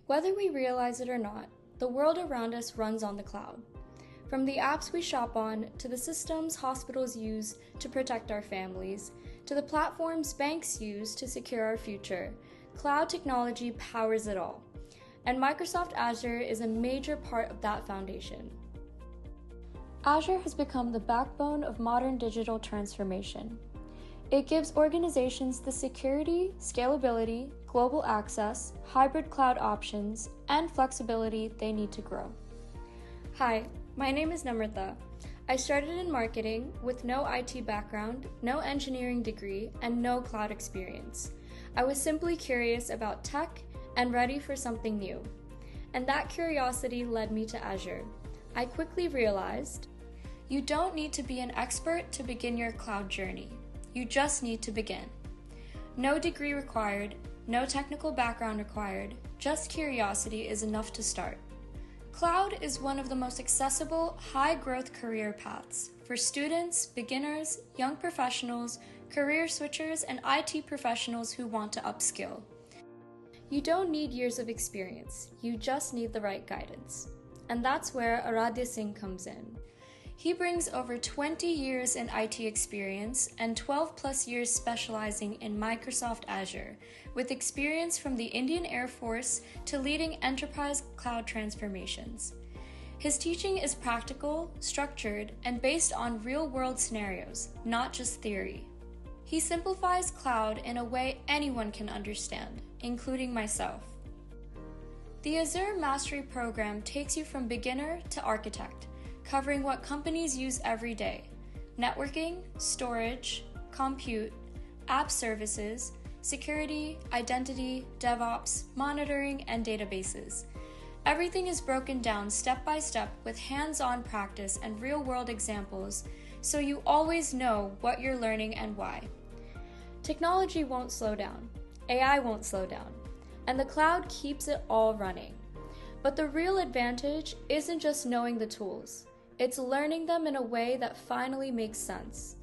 Whether we realize it or not, the world around us runs on the cloud. From the apps we shop on, to the systems hospitals use to protect our families, to the platforms banks use to secure our future, cloud technology powers it all. And Microsoft Azure is a major part of that foundation. Azure has become the backbone of modern digital transformation. It gives organizations the security, scalability, global access, hybrid cloud options, and flexibility they need to grow. Hi, my name is Namrata. I started in marketing with no IT background, no engineering degree, and no cloud experience. I was simply curious about tech and ready for something new. And that curiosity led me to Azure. I quickly realized you don't need to be an expert to begin your cloud journey. You just need to begin. No degree required, no technical background required, just curiosity is enough to start. Cloud is one of the most accessible, high-growth career paths for students, beginners, young professionals, career switchers, and IT professionals who want to upskill. You don't need years of experience, you just need the right guidance. And that's where Aradhya Singh comes in. He brings over 20 years in IT experience and 12 plus years specializing in Microsoft Azure, with experience from the Indian Air Force to leading enterprise cloud transformations. His teaching is practical, structured, and based on real-world scenarios, not just theory. He simplifies cloud in a way anyone can understand, including myself. The Azure Mastery Program takes you from beginner to architect, covering what companies use every day: networking, storage, compute, app services, security, identity, DevOps, monitoring, and databases. Everything is broken down step by step with hands-on practice and real-world examples, so you always know what you're learning and why. Technology won't slow down, AI won't slow down, and the cloud keeps it all running. But the real advantage isn't just knowing the tools. It's learning them in a way that finally makes sense.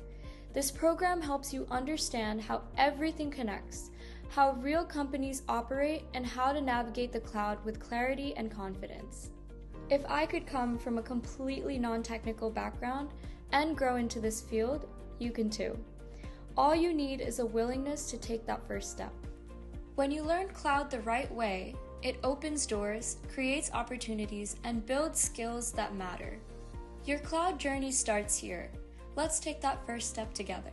This program helps you understand how everything connects, how real companies operate, and how to navigate the cloud with clarity and confidence. If I could come from a completely non-technical background and grow into this field, you can too. All you need is a willingness to take that first step. When you learn cloud the right way, it opens doors, creates opportunities, and builds skills that matter. Your cloud journey starts here. Let's take that first step together.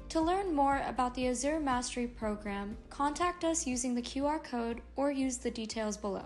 To learn more about the Azure Mastery Program, contact us using the QR code or use the details below.